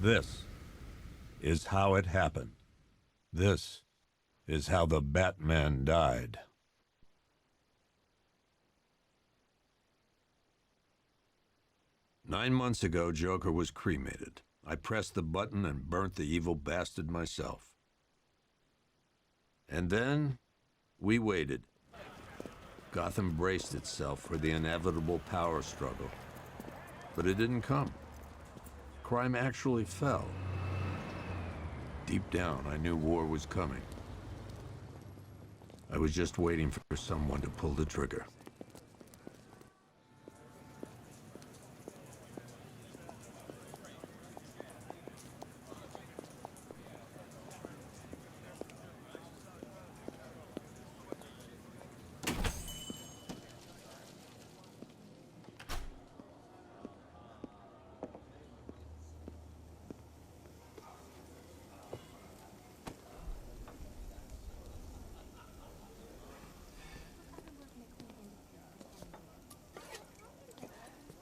This is how it happened. This is how the Batman died. "9 months ago, Joker was cremated. I pressed the button and burnt the evil bastard myself. And then, we waited. Gotham braced itself for the inevitable power struggle. But it didn't come. Crime actually fell. Deep down, I knew war was coming. I was just waiting for someone to pull the trigger.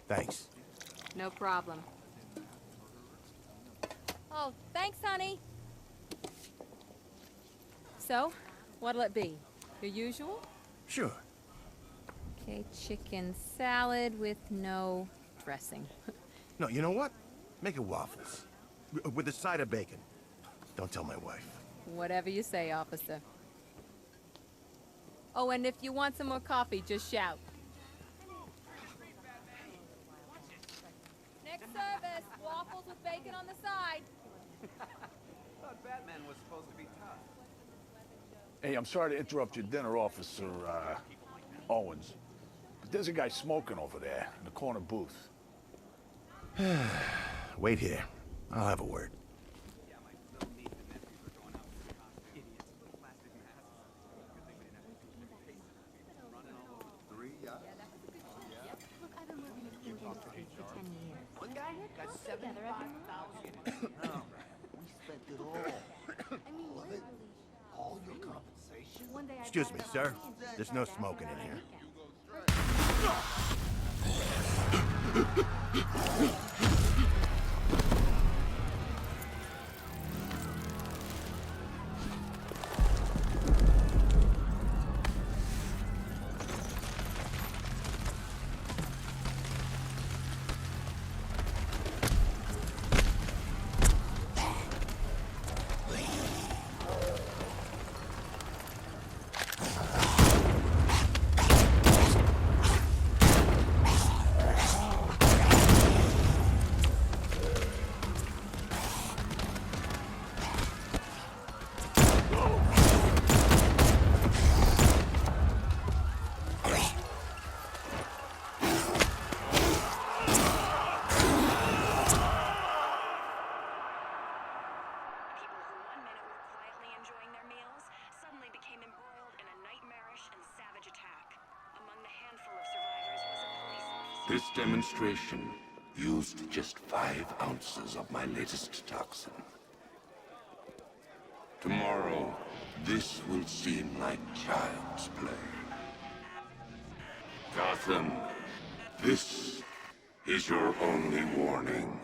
Thanks. No problem. Oh, thanks, honey. So, what'll it be? Your usual? Sure. Okay, chicken salad with no dressing. No, you know what? Make it waffles. With a side of bacon. Don't tell my wife. Whatever you say, officer. Oh, and if you want some more coffee, just shout. Next service, waffles with bacon on the side. Thought Batman was supposed to be Todd. Hey, I'm sorry to interrupt your dinner, Officer Owens. But there's a guy smoking over there in the corner booth. Wait here. I'll have a word. One guy got 75,000. No, we spent it all. All of it? All your compensation? Excuse me, sir. There's no smoking in here. This demonstration used just 5 ounces of my latest toxin. Tomorrow, this will seem like child's play. Gotham, this is your only warning.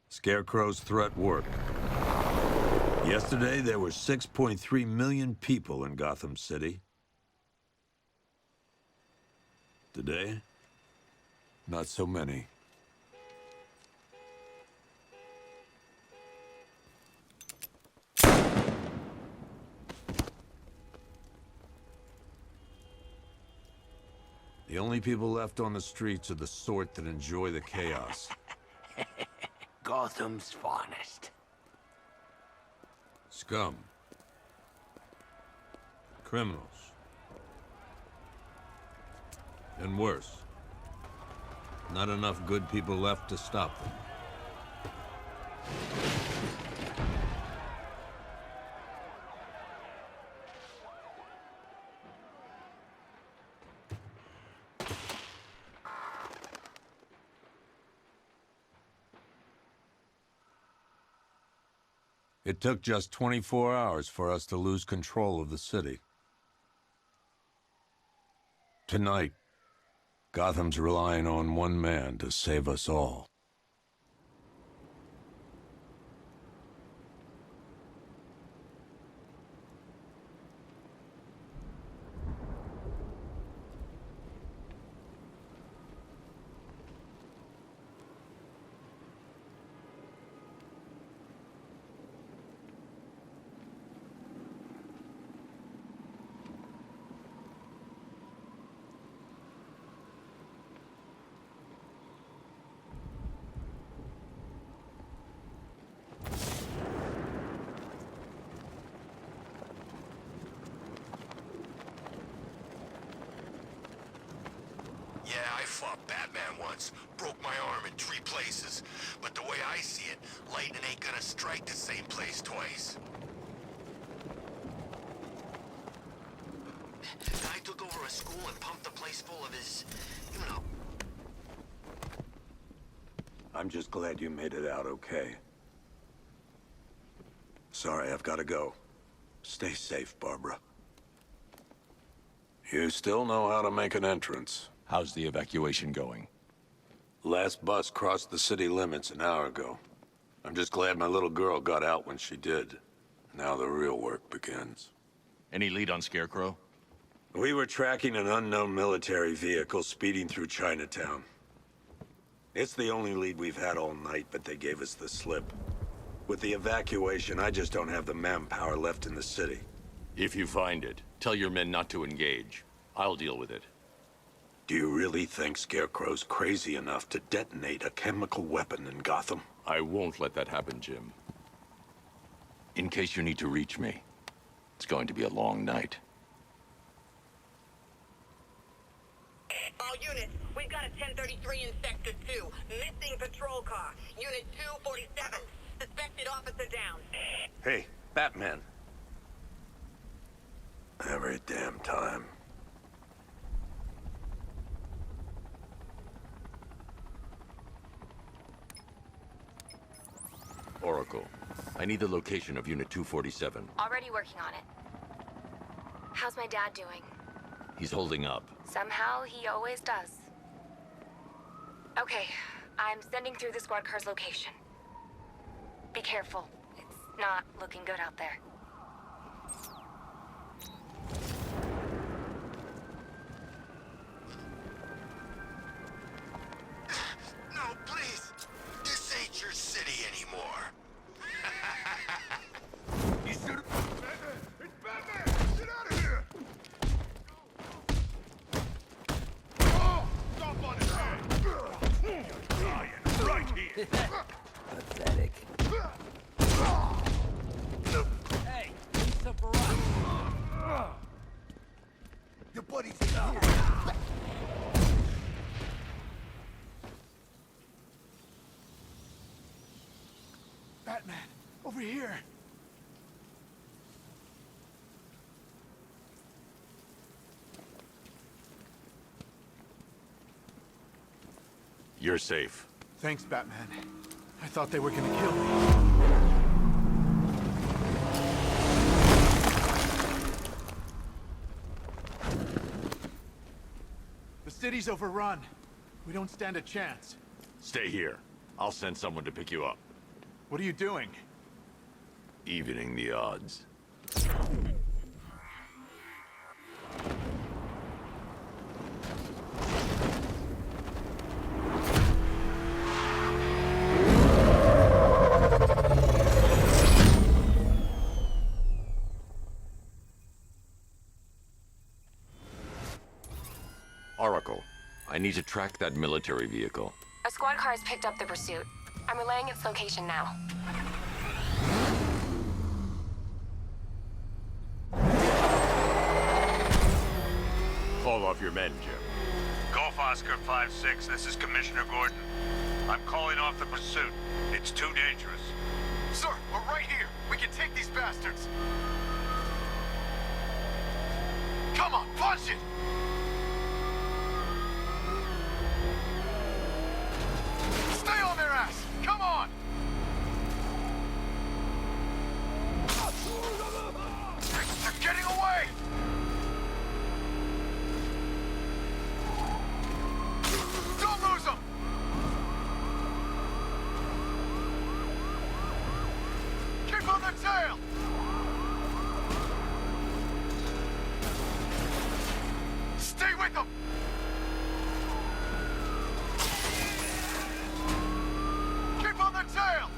Scarecrow's threat worked. Yesterday, there were 6.3 million people in Gotham City. Today, not so many. The only people left on the streets are the sort that enjoy the chaos. Gotham's finest. Scum. Criminals. And worse. Not enough good people left to stop them. It took just 24 hours for us to lose control of the city. Tonight, Gotham's relying on one man to save us all. Yeah, I fought Batman once. Broke my arm in 3 places. But the way I see it, lightning ain't gonna strike the same place twice. Guy took over a school and pumped the place full of his, you know. I'm just glad you made it out okay. Sorry, I've got to go. Stay safe, Barbara. You still know how to make an entrance. How's the evacuation going? Last bus crossed the city limits an hour ago. I'm just glad my little girl got out when she did. Now the real work begins. Any lead on Scarecrow? We were tracking an unknown military vehicle speeding through Chinatown. It's the only lead we've had all night, but they gave us the slip. With the evacuation, I just don't have the manpower left in the city. If you find it, tell your men not to engage. I'll deal with it. Do you really think Scarecrow's crazy enough to detonate a chemical weapon in Gotham? I won't let that happen, Jim. In case you need to reach me, it's going to be a long night. All units, we've got a 1033 in Sector 2. Missing patrol car. Unit 247. Suspected officer down. Hey, Batman. Every damn time. Oracle, I need the location of Unit 247. Already working on it. How's my dad doing? He's holding up. Somehow, he always does. Okay, I'm sending through the squad car's location. Be careful. It's not looking good out there. No, please. This ain't your city anymore. You should. It's Batman! Get out of here! Oh! Stop on his head! You're dying right here! Pathetic. Hey, Lisa Barrage. Your buddy's in here! Batman! Over here! You're safe. Thanks, Batman. I thought they were gonna kill me. The city's overrun. We don't stand a chance. Stay here. I'll send someone to pick you up. What are you doing? Evening the odds. Oracle, I need to track that military vehicle. A squad car has picked up the pursuit. I'm relaying its location now. Call off your men, Jim. Golf Oscar 5-6, this is Commissioner Gordon. I'm calling off the pursuit. It's too dangerous. Sir, we're right here. We can take these bastards. Come on, punch it! Stay on their ass! Come on! tail! Stay with them! Keep on their tail!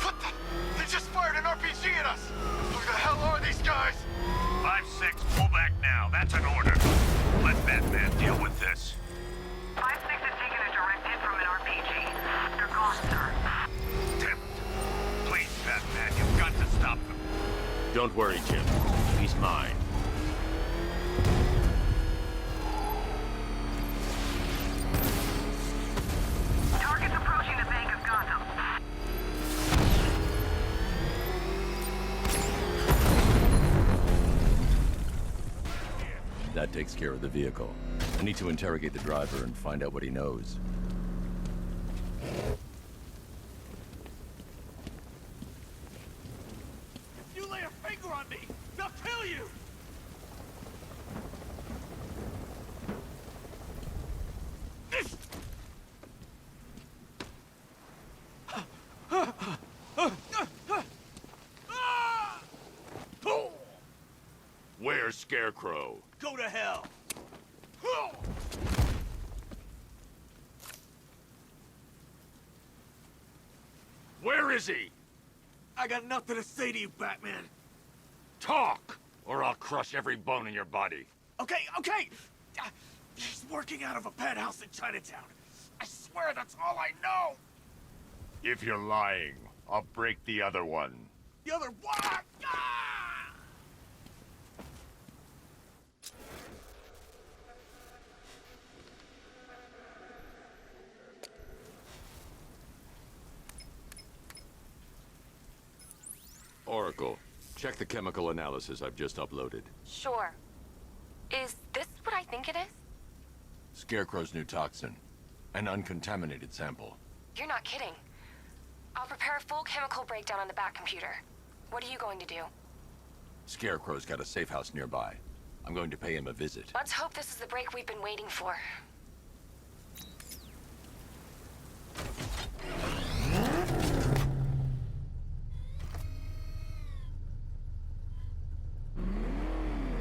What the? They just fired an RPG at us! Who the hell are these guys? 5-6, pull back now. That's an order. Let Batman deal with this. 5-6 has taken a direct hit from an RPG. They're gone, sir. Damn it. Please, Batman, you've got to stop them. Don't worry, Jim. He's mine. Target's approaching the Bank of Gotham. That takes care of the vehicle. I need to interrogate the driver and find out what he knows. If you lay a finger on me, they'll kill you! Where's Scarecrow? Go to hell! Where is he? I got nothing to say to you, Batman. Talk, or I'll crush every bone in your body. Okay. He's working out of a penthouse in Chinatown. I swear that's all I know. If you're lying, I'll break the other one. The other one. Ah! Oracle, check the chemical analysis I've just uploaded. Sure. Is this what I think it is? Scarecrow's new toxin. An uncontaminated sample. You're not kidding. I'll prepare a full chemical breakdown on the back computer. What are you going to do? Scarecrow's got a safe house nearby. I'm going to pay him a visit. Let's hope this is the break we've been waiting for.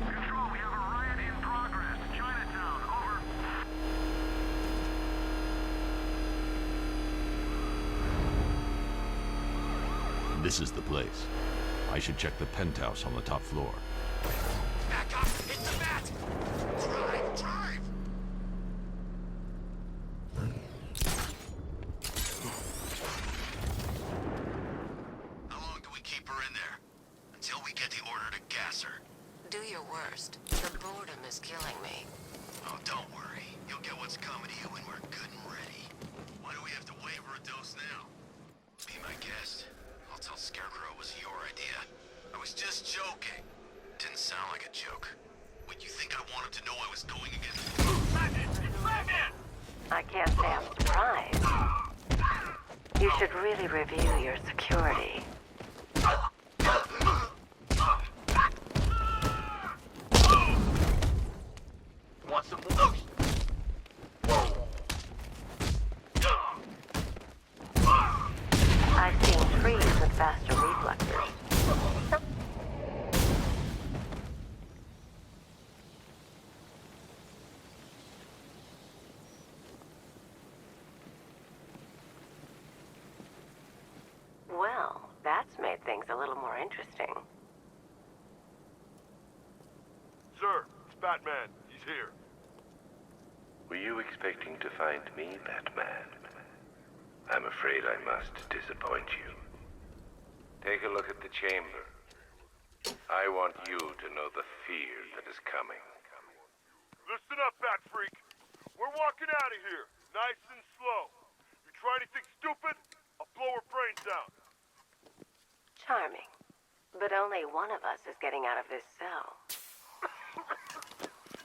Control, we have a riot in progress. Chinatown, over. This is the place. I should check the penthouse on the top floor. Back up! Hit the bat! Drive! Drive! How long do we keep her in there? Until we get the order to gas her. Do your worst. The boredom is killing me. Oh, don't worry. You'll get what's coming to you when we're good and ready. Why do we have to wait for a dose now? Be my guest. I'll tell Scarecrow it was your idea. I was just joking. Didn't sound like a joke. Would you think I wanted to know I was going against... I can't say I'm surprised. You should really review your security. Want some more? I've seen trees with faster reflexes. Well, that's made things a little more interesting. Sir, it's Batman. He's here. Were you expecting to find me, Batman? I'm afraid I must disappoint you. Take a look at the chamber. I want you to know the fear that is coming. Listen up, Bat Freak. We're walking out of here, nice and slow. You try anything stupid, I'll blow her brains out. Charming. But only one of us is getting out of this cell.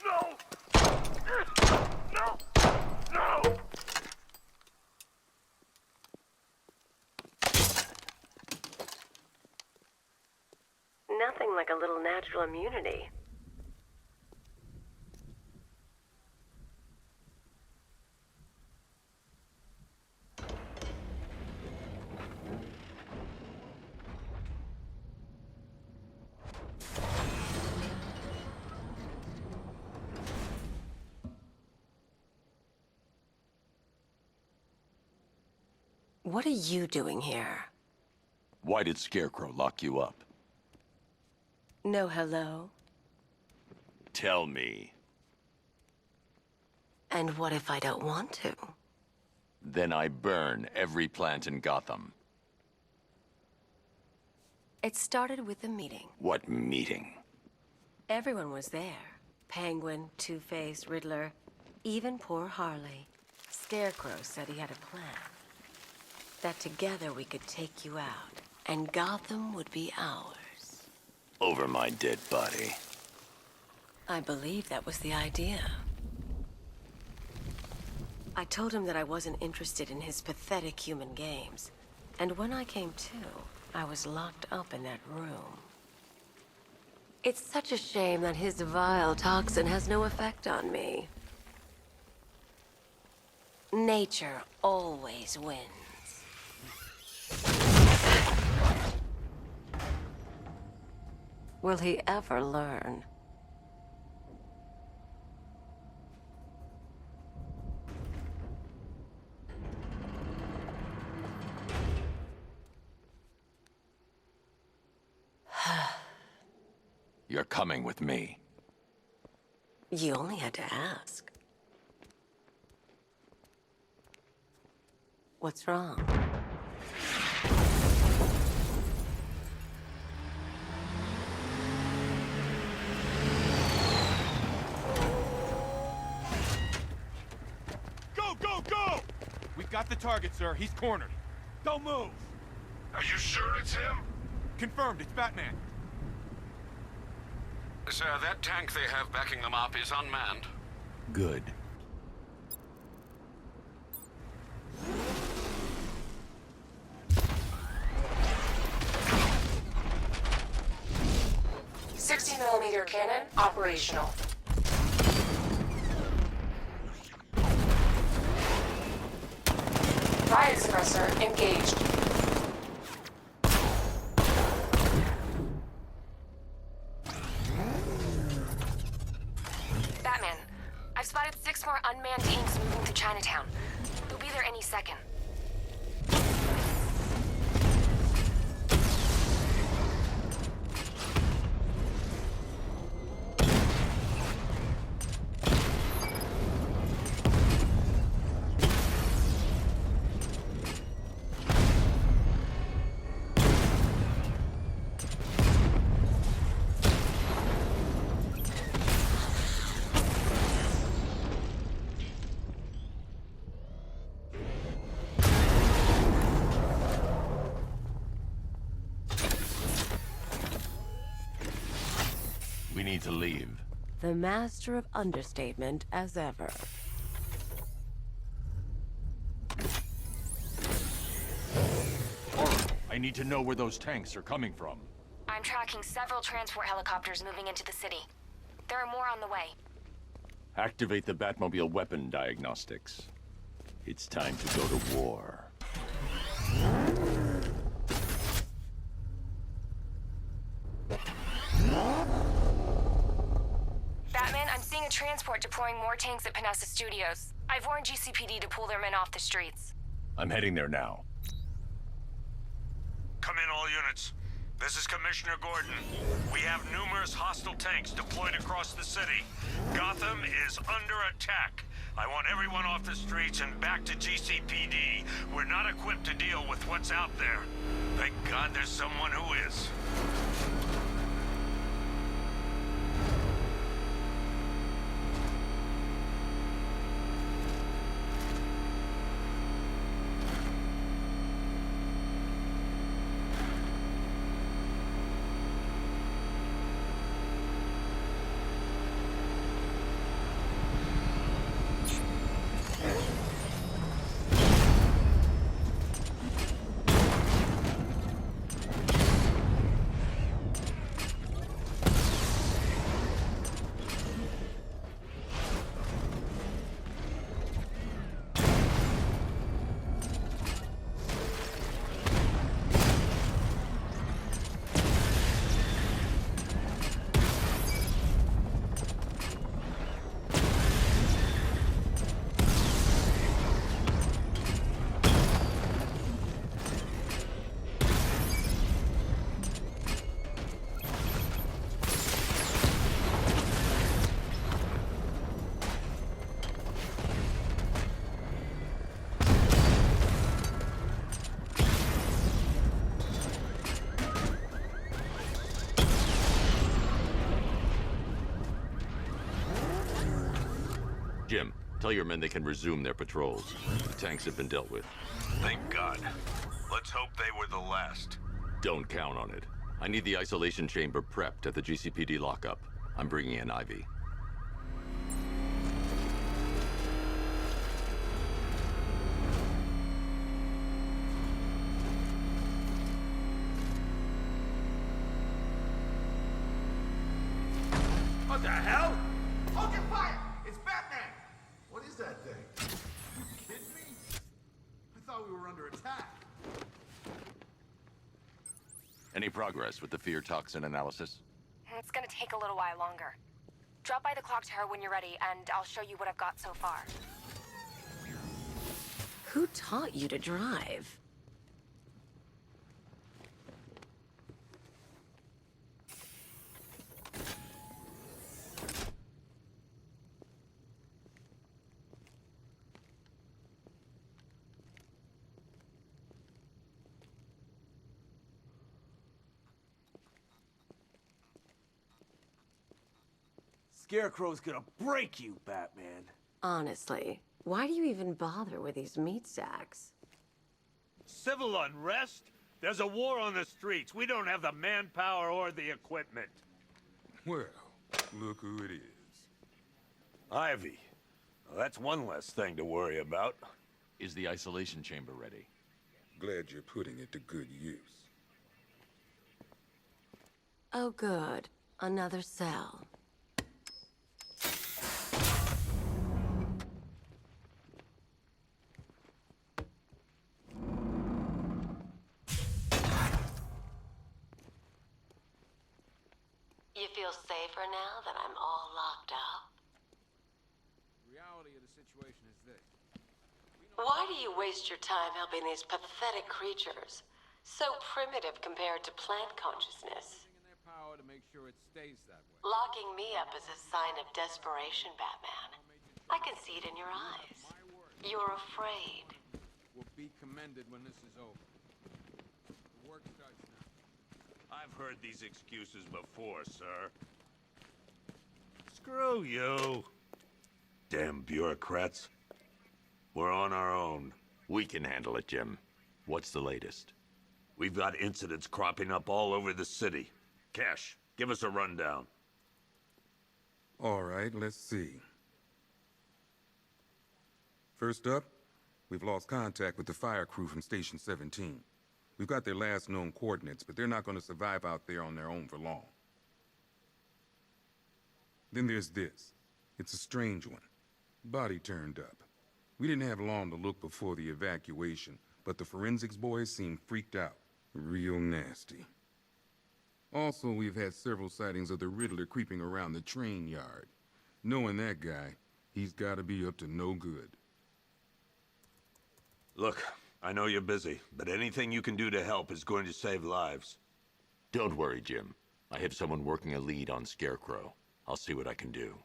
No! No! No! Nothing like a little natural immunity. What are you doing here? Why did Scarecrow lock you up? No hello? Tell me. And what if I don't want to? Then I burn every plant in Gotham. It started with a meeting. What meeting? Everyone was there. Penguin, Two-Face, Riddler, even poor Harley. Scarecrow said he had a plan. That together we could take you out, and Gotham would be ours. Over my dead body. I believe that was the idea. I told him that I wasn't interested in his pathetic human games. And when I came to, I was locked up in that room. It's such a shame that his vile toxin has no effect on me. Nature always wins. Will he ever learn? You're coming with me. You only had to ask. What's wrong? Go, go, go! We've got the target, sir. He's cornered. Don't move! Are you sure it's him? Confirmed, it's Batman. Sir, that tank they have backing them up is unmanned. Good. .60mm cannon operational. Riot suppressor engaged. Batman, I've spotted 6 more unmanned tanks moving through Chinatown. They'll be there any second. We need to leave. The master of understatement as ever. I need to know where those tanks are coming from. I'm tracking several transport helicopters moving into the city. There are more on the way. Activate the Batmobile weapon diagnostics. It's time to go to war. Batman, I'm seeing a transport deploying more tanks at Panessa Studios. I've warned GCPD to pull their men off the streets. I'm heading there now. Come in, all units. This is Commissioner Gordon. We have numerous hostile tanks deployed across the city. Gotham is under attack. I want everyone off the streets and back to GCPD. We're not equipped to deal with what's out there. Thank God there's someone who is. Tell your men they can resume their patrols. The tanks have been dealt with. Thank God. Let's hope they were the last. Don't count on it. I need the isolation chamber prepped at the GCPD lockup. I'm bringing in Ivy. What the hell? Hold your fire! It's Batman! What is that thing? You kidding me? I thought we were under attack. Any progress with the fear toxin analysis? It's gonna take a little while longer. Drop by the clock tower when you're ready, and I'll show you what I've got so far. Who taught you to drive? Scarecrow's gonna break you, Batman. Honestly, why do you even bother with these meat sacks? Civil unrest? There's a war on the streets. We don't have the manpower or the equipment. Well, look who it is. Ivy. Well, that's one less thing to worry about. Is the isolation chamber ready? Glad you're putting it to good use. Oh, good. Another cell. You feel safer now that I'm all locked up? The reality of the situation is this. Why do you waste your time helping these pathetic creatures? So primitive compared to plant consciousness. In their power to make sure it stays that way. Locking me up is a sign of desperation, Batman. I can see it in your eyes. You're afraid. Will be commended when this is over. The work starts now. I've heard these excuses before, sir. Screw you. Damn bureaucrats. We're on our own. We can handle it, Jim. What's the latest? We've got incidents cropping up all over the city. Cash, give us a rundown. All right, let's see. First up, we've lost contact with the fire crew from Station 17. We've got their last known coordinates, but they're not going to survive out there on their own for long. Then there's this. It's a strange one. Body turned up. We didn't have long to look before the evacuation, but the forensics boys seemed freaked out. Real nasty. Also, we've had several sightings of the Riddler creeping around the train yard. Knowing that guy, he's got to be up to no good. Look, I know you're busy, but anything you can do to help is going to save lives. Don't worry, Jim. I have someone working a lead on Scarecrow. I'll see what I can do.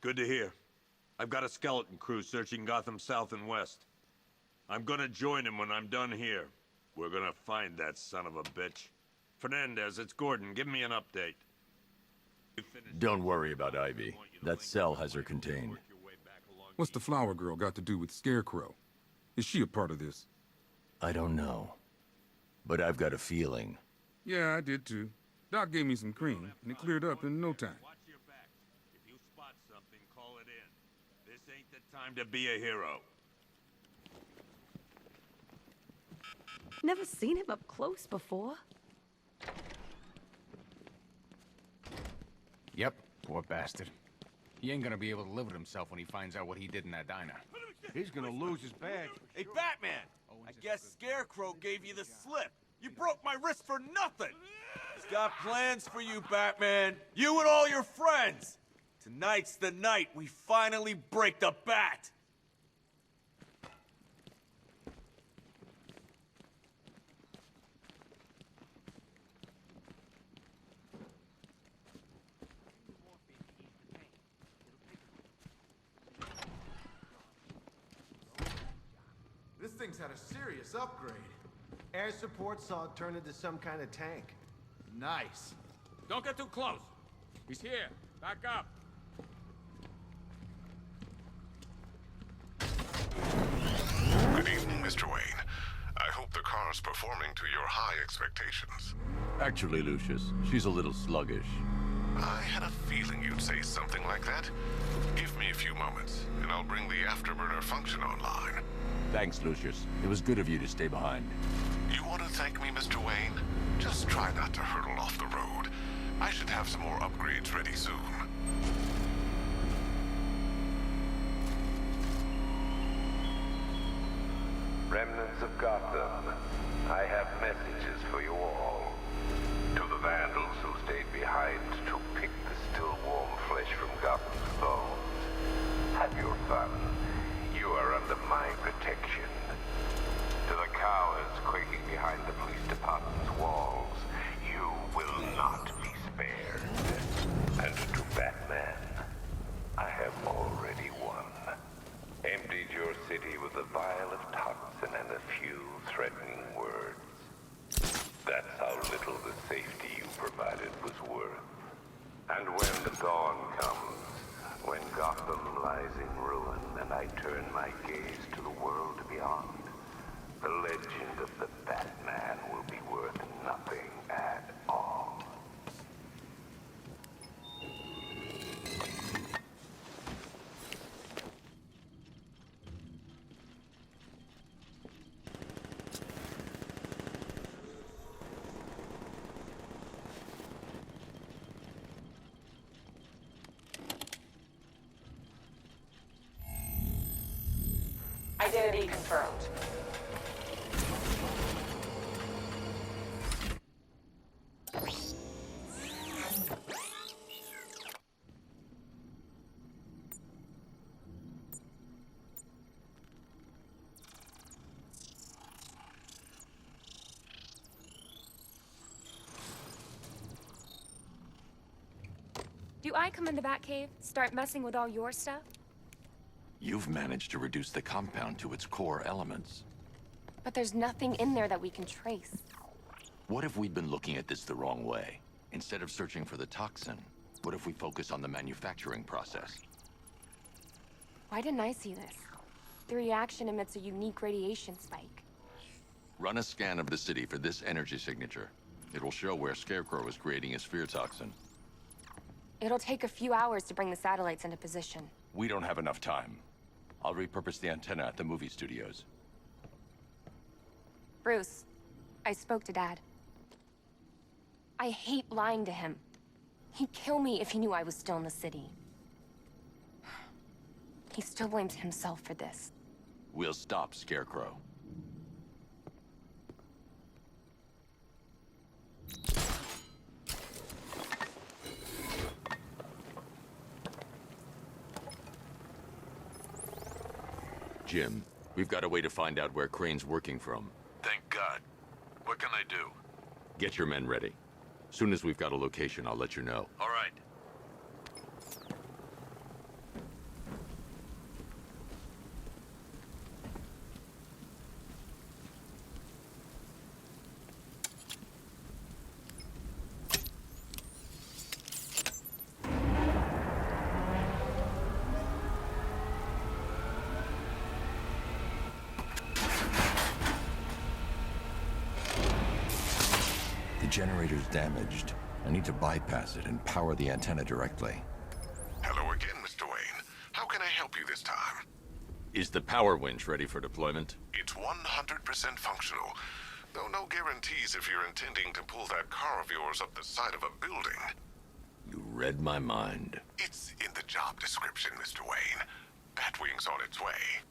Good to hear. I've got a skeleton crew searching Gotham South and West. I'm gonna join him when I'm done here. We're gonna find that son of a bitch. Fernandez, it's Gordon. Give me an update. Don't worry about Ivy. That cell has her contained. What's the flower girl got to do with Scarecrow? Is she a part of this? I don't know. But I've got a feeling. Yeah, I did too. Doc gave me some cream, and it cleared up in no time. Watch your back. If you spot something, call it in. This ain't the time to be a hero. Never seen him up close before. Yep, poor bastard. He ain't gonna be able to live with himself when he finds out what he did in that diner. He's gonna lose his badge. Hey, Batman! I guess Scarecrow gave you the slip. You broke my wrist for nothing! He's got plans for you, Batman. You and all your friends. Tonight's the night we finally break the bat. This thing's had a serious upgrade. Air support saw it turn into some kind of tank. Nice. Don't get too close. He's here. Back up. Mr. Wayne. I hope the car's performing to your high expectations. Actually, Lucius, she's a little sluggish. I had a feeling you'd say something like that. Give me a few moments, and I'll bring the afterburner function online. Thanks, Lucius. It was good of you to stay behind. You want to thank me, Mr. Wayne? Just try not to hurtle off the road. I should have some more upgrades ready soon. Remnants of Gotham, I have messages for you all. To the vandals who stayed behind to pick the still warm flesh from Gotham's bones, have your fun. You are under my protection. To the cowards quaking behind the police department's walls, you will not be spared. And to Batman, I have already won. Emptied your city with a vial of toxin and a few threatening words. That's how little the safety you provided was worth. And when the dawn comes, when Gotham lies in ruin and I turn my gaze to the world beyond, the legend of the Batman will be worth nothing at all. Identity confirmed. Do I come in the Batcave, start messing with all your stuff? You've managed to reduce the compound to its core elements. But there's nothing in there that we can trace. What if we'd been looking at this the wrong way? Instead of searching for the toxin, what if we focus on the manufacturing process? Why didn't I see this? The reaction emits a unique radiation spike. Run a scan of the city for this energy signature. It will show where Scarecrow is creating his fear toxin. It'll take a few hours to bring the satellites into position. We don't have enough time. I'll repurpose the antenna at the movie studios. Bruce, I spoke to Dad. I hate lying to him. He'd kill me if he knew I was still in the city. He still blames himself for this. We'll stop Scarecrow. Jim, we've got a way to find out where Crane's working from. Thank God. What can I do? Get your men ready. Soon as we've got a location, I'll let you know. All right. The generator's damaged. I need to bypass it and power the antenna directly. Hello again, Mr. Wayne. How can I help you this time? Is the power winch ready for deployment? It's 100% functional, though no guarantees if you're intending to pull that car of yours up the side of a building. You read my mind. It's in the job description, Mr. Wayne. Batwing's on its way.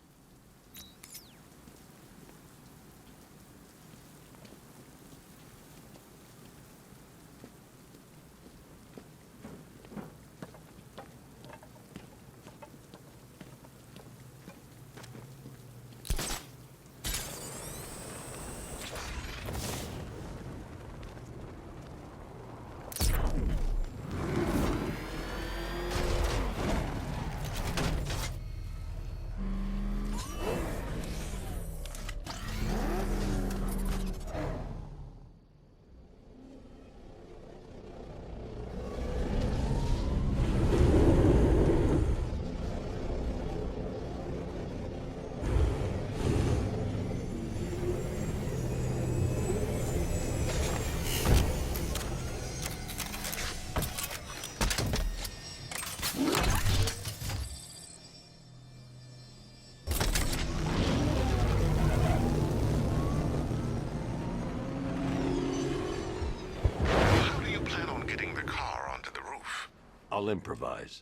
I'll improvise.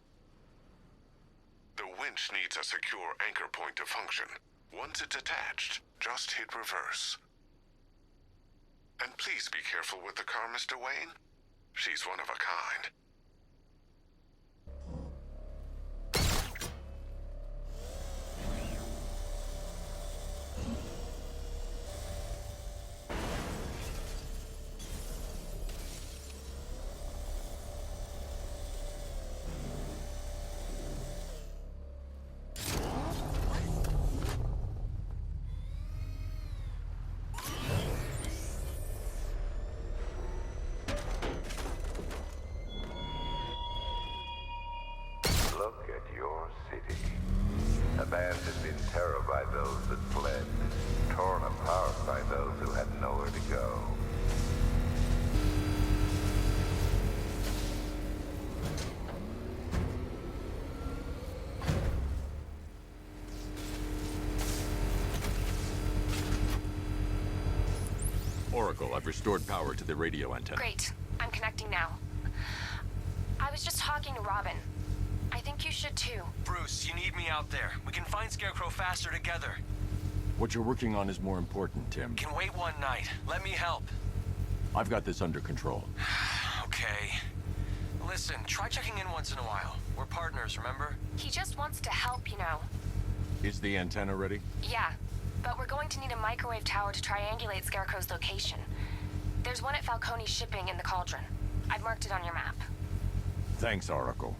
The winch needs a secure anchor point to function. Once it's attached, just hit reverse. And please be careful with the car, Mr. Wayne. She's one of a kind. Look at your city. Abandoned in terror by those that fled, torn apart by those who had nowhere to go. Oracle, I've restored power to the radio antenna. Great. I'm connecting now. I was just talking to Robin. I think you should too. Bruce, you need me out there. We can find Scarecrow faster together. What you're working on is more important, Tim. Can wait one night. Let me help. I've got this under control. Okay. Listen, try checking in once in a while. We're partners, remember? He just wants to help, you know. Is the antenna ready? Yeah, but we're going to need a microwave tower to triangulate Scarecrow's location. There's one at Falcone's shipping in the Cauldron. I've marked it on your map. Thanks, Oracle.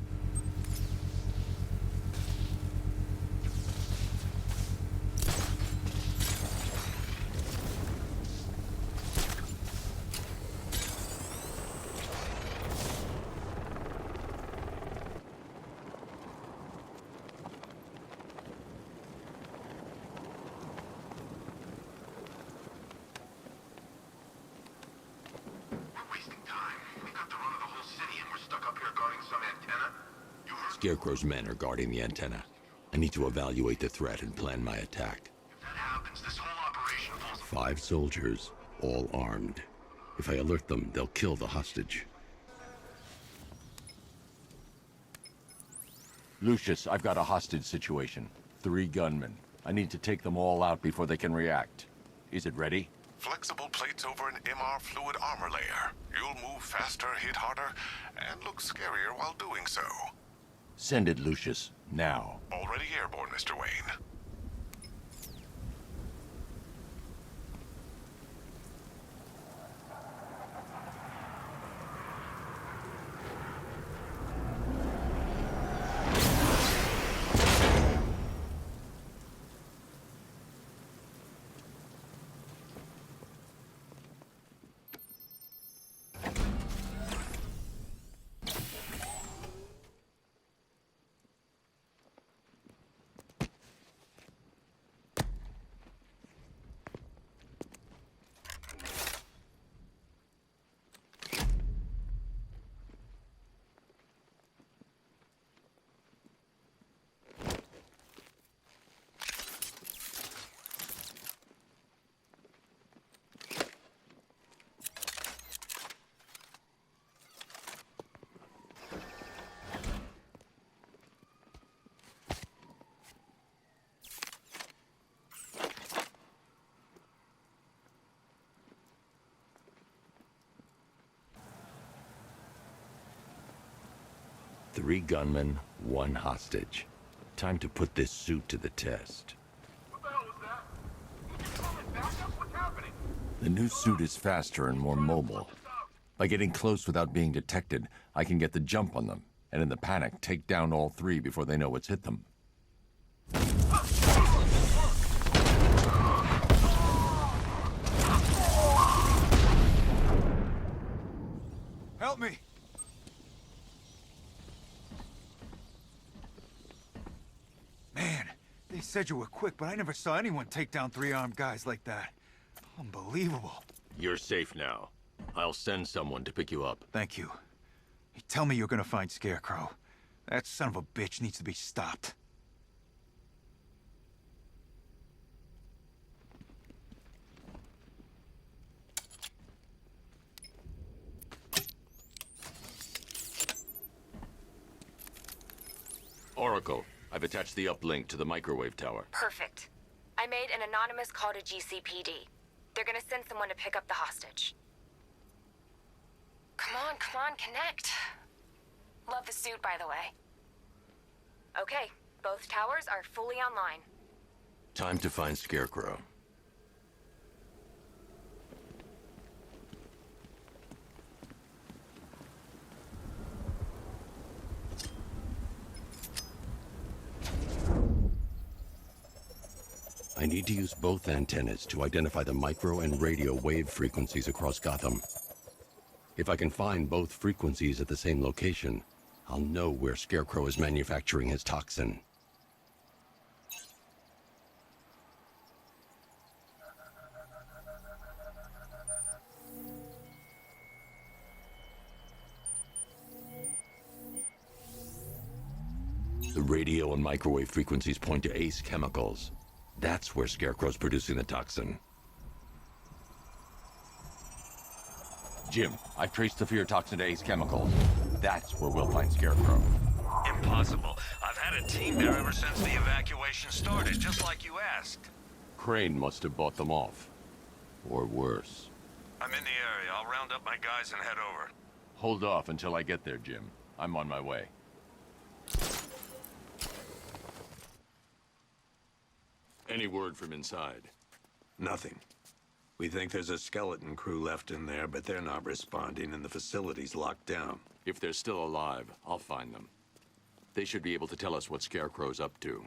Scarecrow's men are guarding the antenna. I need to evaluate the threat and plan my attack. If that happens, this whole operation falls apart. 5 soldiers, all armed. If I alert them, they'll kill the hostage. Lucius, I've got a hostage situation. 3 gunmen. I need to take them all out before they can react. Is it ready? Flexible plates over an MR fluid armor layer. You'll move faster, hit harder, and look scarier while doing so. Send it, Lucius. Now. Already airborne, Mr. Wayne. Three gunmen, 1 hostage. Time to put this suit to the test. What the hell was that? Did you call it backup? What's happening? The new suit is faster and more mobile. By getting close without being detected, I can get the jump on them, and in the panic, take down all 3 before they know what's hit them. Help me! Man, they said you were quick, but I never saw anyone take down 3 armed guys like that. Unbelievable. You're safe now. I'll send someone to pick you up. Thank you. You tell me you're gonna find Scarecrow. That son of a bitch needs to be stopped. Oracle, I've attached the uplink to the microwave tower. Perfect. I made an anonymous call to GCPD. They're gonna send someone to pick up the hostage. Come on, connect. Love the suit, by the way. Okay, both towers are fully online. Time to find Scarecrow. I need to use both antennas to identify the micro and radio wave frequencies across Gotham. If I can find both frequencies at the same location, I'll know where Scarecrow is manufacturing his toxin. The radio and microwave frequencies point to Ace Chemicals. That's where Scarecrow's producing the toxin. Jim, I've traced the fear toxin to Ace Chemicals. That's where we'll find Scarecrow. Impossible. I've had a team there ever since the evacuation started, just like you asked. Crane must have bought them off. Or worse. I'm in the area. I'll round up my guys and head over. Hold off until I get there, Jim. I'm on my way. Any word from inside? Nothing. We think there's a skeleton crew left in there, but they're not responding and the facility's locked down. If they're still alive, I'll find them. They should be able to tell us what Scarecrow's up to.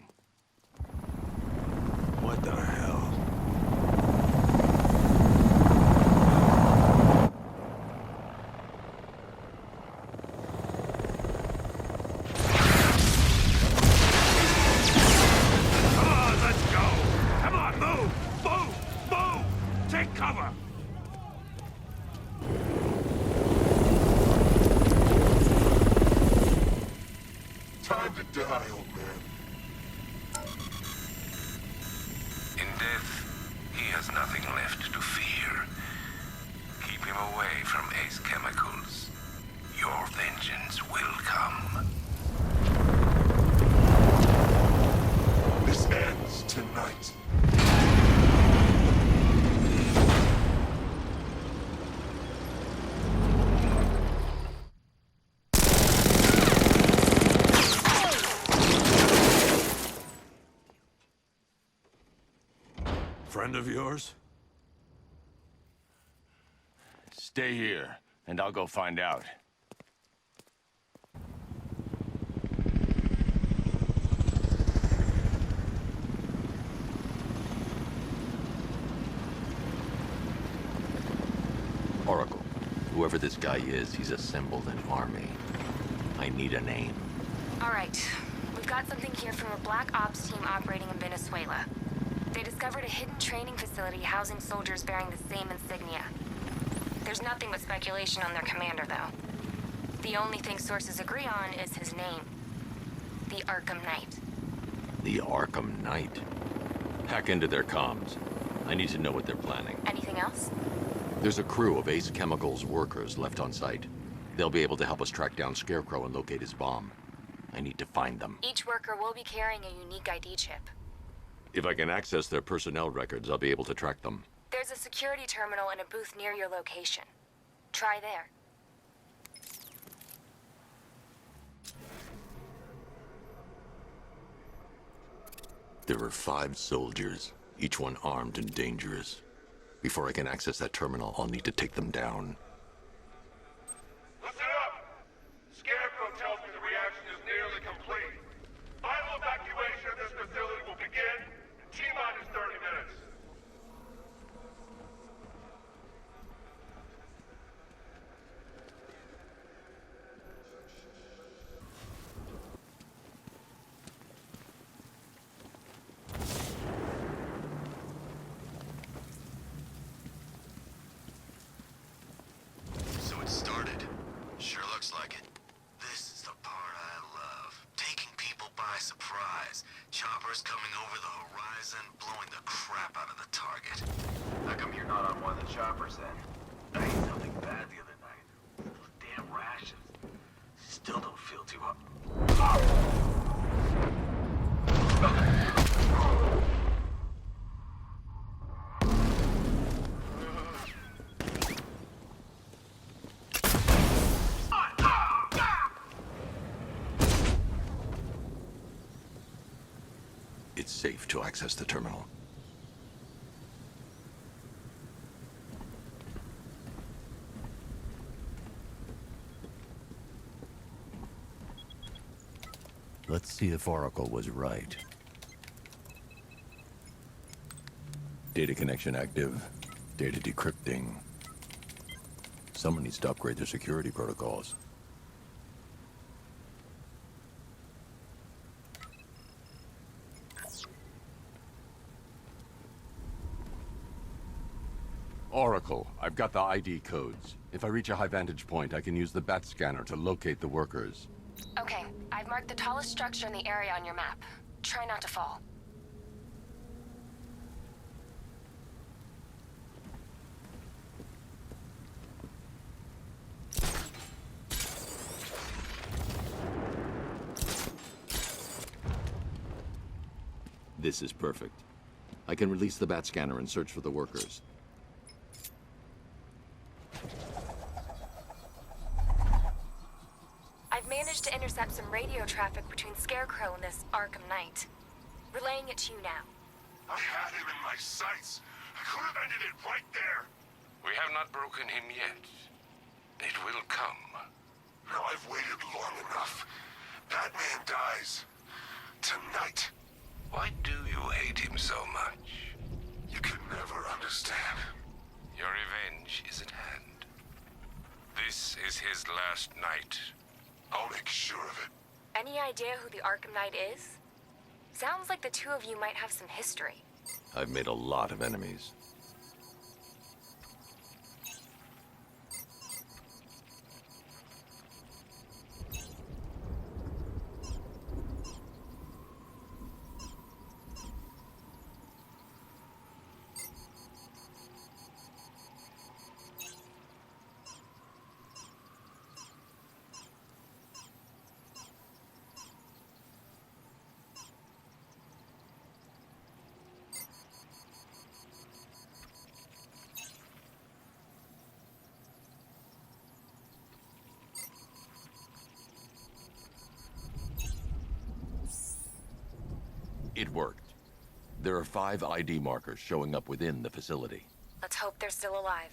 What the hell? Friend of yours? Stay here, and I'll go find out. Oracle, whoever this guy is, he's assembled an army. I need a name. All right, we've got something here from a Black Ops team operating in Venezuela. They discovered a hidden training facility housing soldiers bearing the same insignia. There's nothing but speculation on their commander, though. The only thing sources agree on is his name. The Arkham Knight. The Arkham Knight? Hack into their comms. I need to know what they're planning. Anything else? There's a crew of Ace Chemicals workers left on site. They'll be able to help us track down Scarecrow and locate his bomb. I need to find them. Each worker will be carrying a unique ID chip. If I can access their personnel records, I'll be able to track them. There's a security terminal in a booth near your location. Try there. There are 5 soldiers, each one armed and dangerous. Before I can access that terminal, I'll need to take them down. Listen up! Scarecrow tells me the reaction is nearly complete. Final evacuation of this facility will begin in T-minus 30 minutes. It's safe to access the terminal. Let's see if Oracle was right. Data connection active. Data decrypting. Someone needs to upgrade their security protocols. Oracle, I've got the ID codes. If I reach a high vantage point, I can use the bat scanner to locate the workers. Okay, I've marked the tallest structure in the area on your map. Try not to fall. This is perfect. I can release the bat scanner and search for the workers. I've managed to intercept some radio traffic between Scarecrow and this Arkham Knight. Relaying it to you now. I had him in my sights. I could have ended it right there. We have not broken him yet. It will come. Now I've waited long enough. Batman dies. Tonight. Why do you hate him so much? You can never understand. Your revenge is at hand. This is his last night. I'll make sure of it. Any idea who the Arkham Knight is? Sounds like the two of you might have some history. I've made a lot of enemies. It worked. There are 5 ID markers showing up within the facility. Let's hope they're still alive.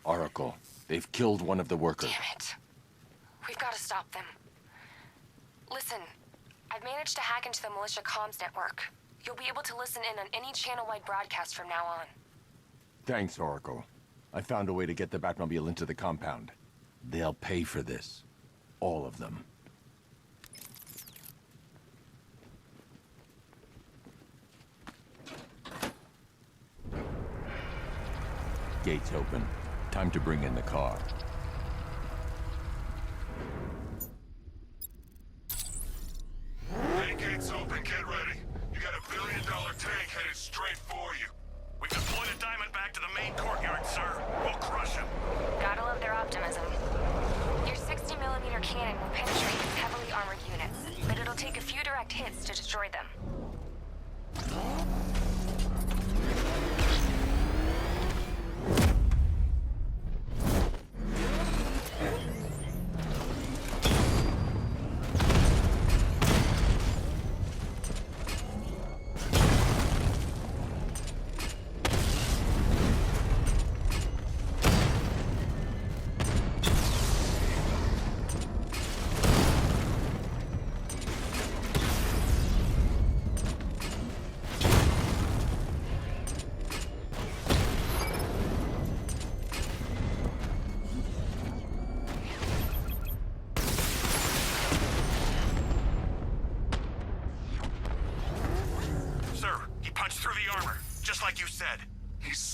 Oracle, they've killed one of the workers. Damn it. We've got to stop them. Listen, I've managed to hack into the militia comms network. You'll be able to listen in on any channel-wide broadcast from now on. Thanks, Oracle. I found a way to get the Batmobile into the compound. They'll pay for this. All of them. Gates open. Time to bring in the car. Main gate's open, get ready. You got $1 billion tank headed straight for you. We've deployed a diamond back to the main courtyard, sir. We'll crush him. Gotta love their optimism. Your 60mm cannon will penetrate these heavily armored units, but it'll take a few direct hits to destroy them.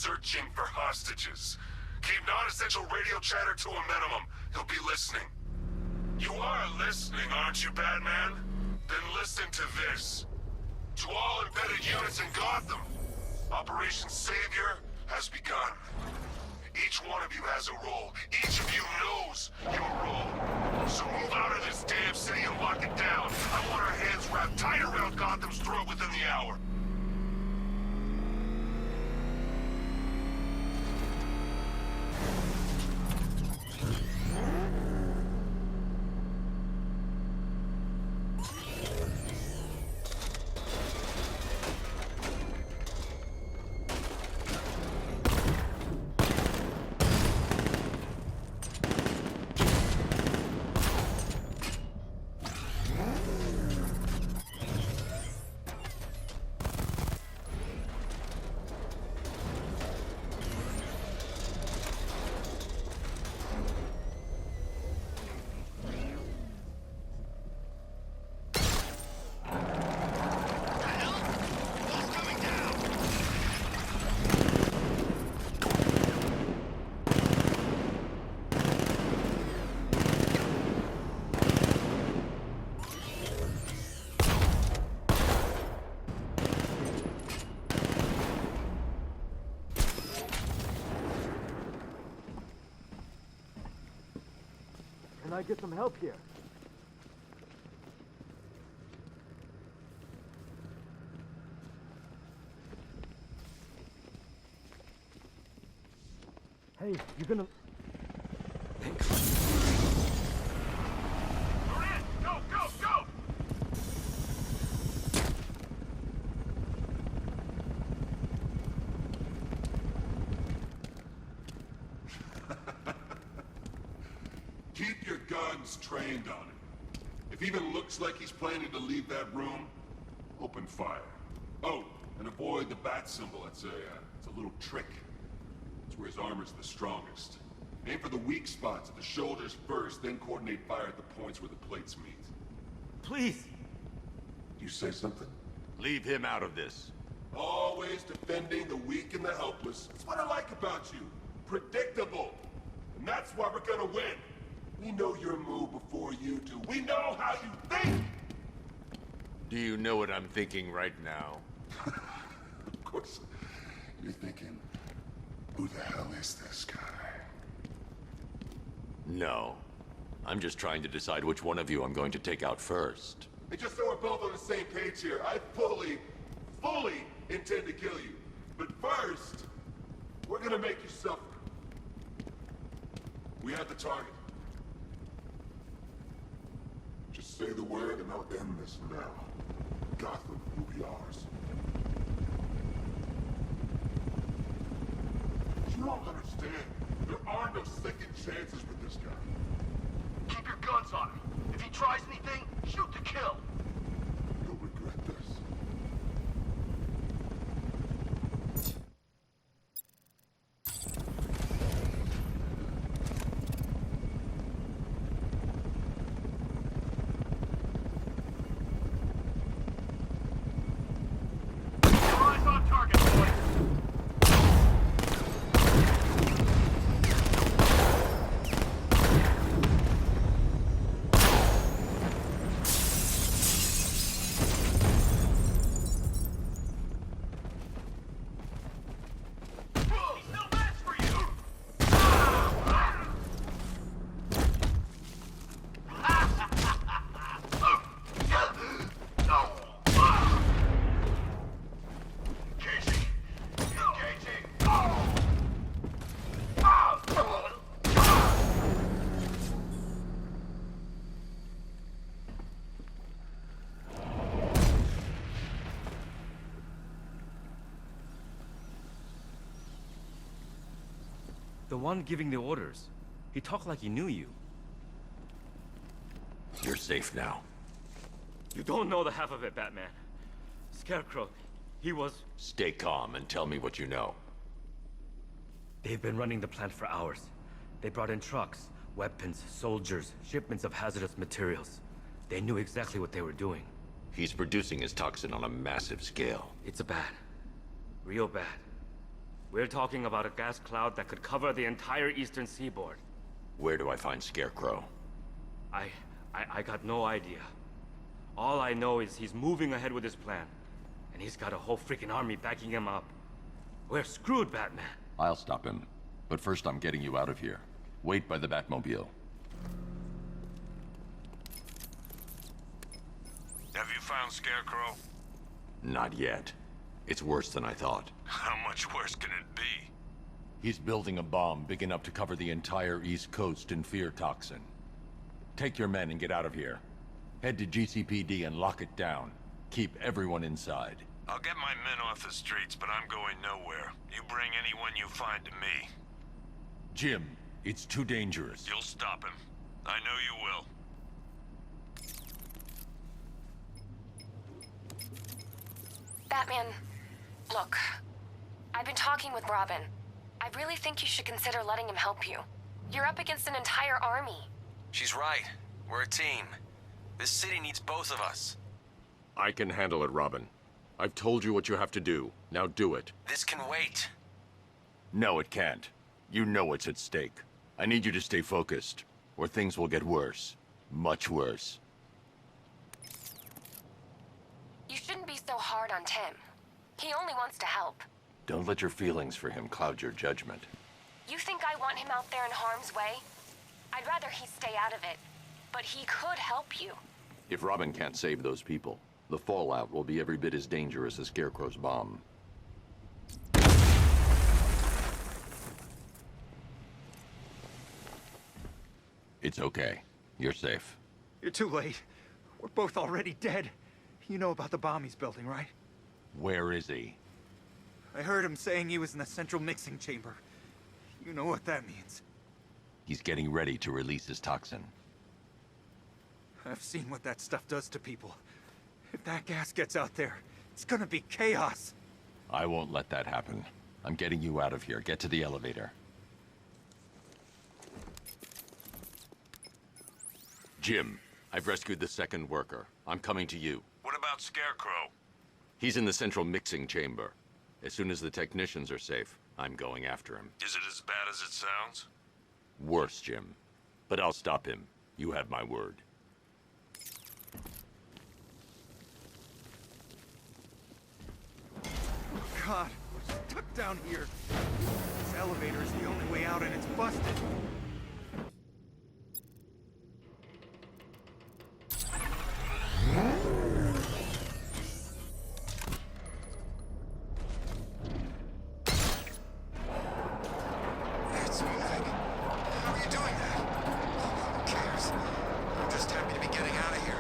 searching for hostages. Keep non-essential radio chatter to a minimum. He'll be listening. You are listening, aren't you, Batman? Then listen to this. To all embedded units in Gotham, Operation Savior has begun. Each one of you has a role. Each of you knows your role. So move out of this damn city and lock it down. I want our hands wrapped tight around Gotham's throat within the hour. Can I get some help here? Hey, you're gonna... Go, go, go! Keep your guns trained on him. If he even looks like he's planning to leave that room, open fire. Oh, and avoid the bat symbol. It's a little trick. It's where his armor's the strongest. Aim for the weak spots at the shoulders first, then coordinate fire at the points where the plates meet. Please! You say something? Leave him out of this. Always defending the weak and the helpless. That's what I like about you. Predictable. And that's why we're gonna win. We know your move before you do. We know how you think! Do you know what I'm thinking right now? Of course. You're thinking, who the hell is this guy? No. I'm just trying to decide which one of you I'm going to take out first. Hey, just so we're both on the same page here, I fully intend to kill you. But first, we're gonna make you suffer. We have the target. Just say the word and I'll end this now. Gotham will be ours. You don't understand. There are no second chances with this guy. Keep your guns on him. If he tries anything, shoot to kill. You'll regret this. Eyes on target, boys. The one giving the orders. He talked like he knew you. You're safe now. You don't know the half of it, Batman. Scarecrow, he was... Stay calm and tell me what you know. They've been running the plant for hours. They brought in trucks, weapons, soldiers, shipments of hazardous materials. They knew exactly what they were doing. He's producing his toxin on a massive scale. It's bad. Real bad. We're talking about a gas cloud that could cover the entire eastern seaboard. Where do I find Scarecrow? I got no idea. All I know is he's moving ahead with his plan. And he's got a whole freaking army backing him up. We're screwed, Batman. I'll stop him. But first I'm getting you out of here. Wait by the Batmobile. Have you found Scarecrow? Not yet. It's worse than I thought. How much worse can it be? He's building a bomb big enough to cover the entire East Coast in fear toxin. Take your men and get out of here. Head to GCPD and lock it down. Keep everyone inside. I'll get my men off the streets, but I'm going nowhere. You bring anyone you find to me. Jim, it's too dangerous. You'll stop him. I know you will. Batman, look. I've been talking with Robin. I really think you should consider letting him help you. You're up against an entire army. She's right. We're a team. This city needs both of us. I can handle it, Robin. I've told you what you have to do. Now do it. This can wait. No, it can't. You know what's at stake. I need you to stay focused, or things will get worse. Much worse. You shouldn't be so hard on Tim. He only wants to help. Don't let your feelings for him cloud your judgment. You think I want him out there in harm's way? I'd rather he stay out of it. But he could help you. If Robin can't save those people, the fallout will be every bit as dangerous as Scarecrow's bomb. It's okay. You're safe. You're too late. We're both already dead. You know about the bomb he's building, right? Where is he? I heard him saying he was in the central mixing chamber. You know what that means. He's getting ready to release his toxin. I've seen what that stuff does to people. If that gas gets out there, it's gonna be chaos. I won't let that happen. I'm getting you out of here. Get to the elevator. Jim, I've rescued the second worker. I'm coming to you. What about Scarecrow? He's in the central mixing chamber. As soon as the technicians are safe, I'm going after him. Is it as bad as it sounds? Worse, Jim. But I'll stop him. You have my word. God, we're stuck down here. This elevator is the only way out and it's busted. It's moving. How are you doing that? Who cares? I'm just happy to be getting out of here.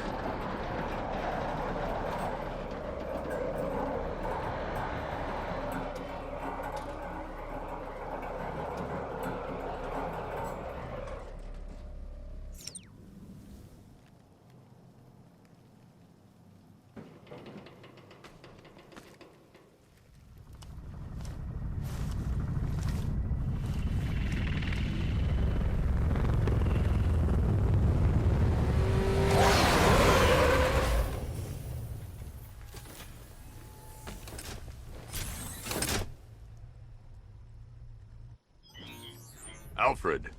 Alfred.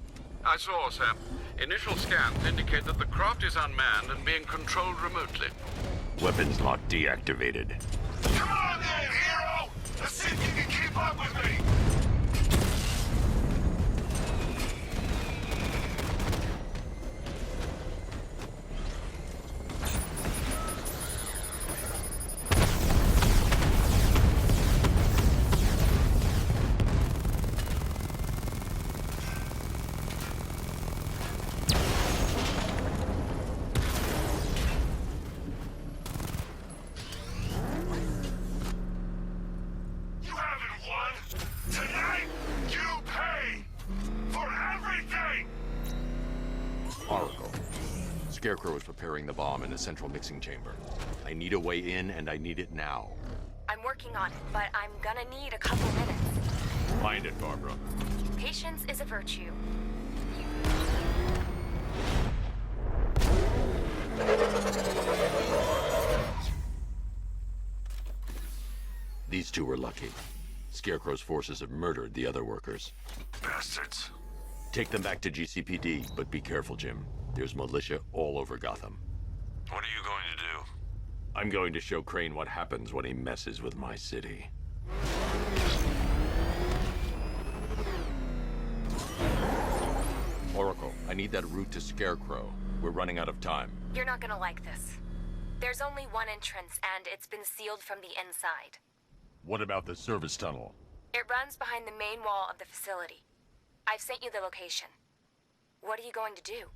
I saw, sir. Initial scans indicate that the craft is unmanned and being controlled remotely. Weapons lock deactivated. Come on then, hero! Let's see if you can keep up with me! Scarecrow is preparing the bomb in the central mixing chamber. I need a way in, and I need it now. I'm working on it, but I'm gonna need a couple minutes. Find it, Barbara. Patience is a virtue. These two were lucky. Scarecrow's forces have murdered the other workers. Bastards. Take them back to GCPD, but be careful, Jim. There's militia all over Gotham. What are you going to do? I'm going to show Crane what happens when he messes with my city. Oracle, I need that route to Scarecrow. We're running out of time. You're not gonna like this. There's only one entrance, and it's been sealed from the inside. What about the service tunnel? It runs behind the main wall of the facility. I've sent you the location. What are you going to do?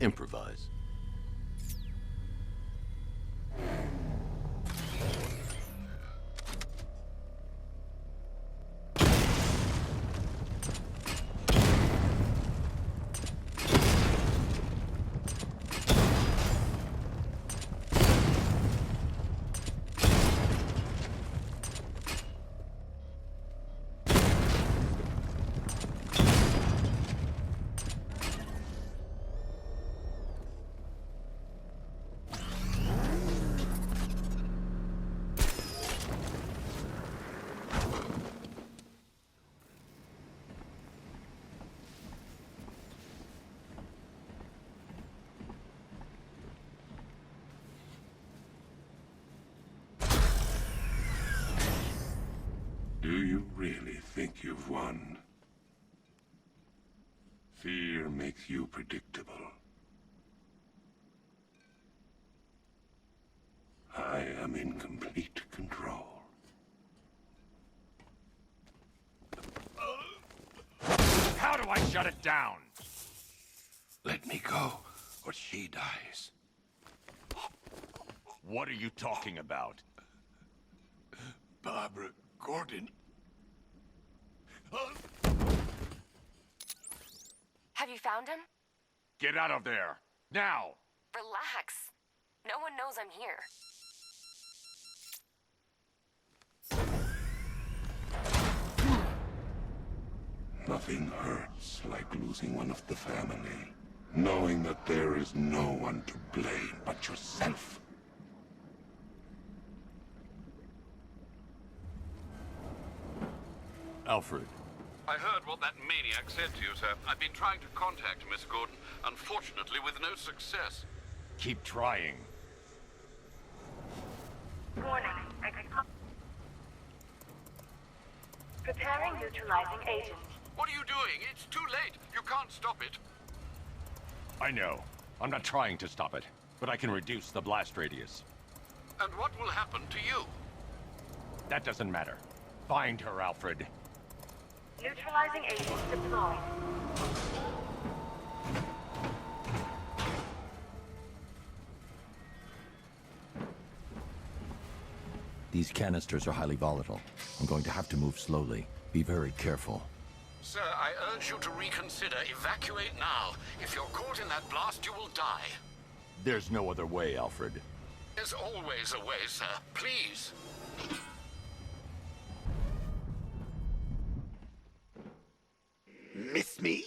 Improvise. Do you really think you've won? Fear makes you predictable. I am in complete control. How do I shut it down? Let me go, or she dies. What are you talking about? Barbara Gordon. Have you found him? Get out of there! Now! Relax. No one knows I'm here. Nothing hurts like losing one of the family. Knowing that there is no one to blame but yourself. Alfred. I heard what that maniac said to you, sir. I've been trying to contact Miss Gordon, unfortunately with no success. Keep trying. Warning. Preparing neutralizing agent. What are you doing? It's too late. You can't stop it. I know. I'm not trying to stop it, but I can reduce the blast radius. And what will happen to you? That doesn't matter. Find her, Alfred. Neutralizing agent deployed. These canisters are highly volatile. I'm going to have to move slowly. Be very careful. Sir, I urge you to reconsider. Evacuate now. If you're caught in that blast, you will die. There's no other way, Alfred. There's always a way, sir. Please. Miss me?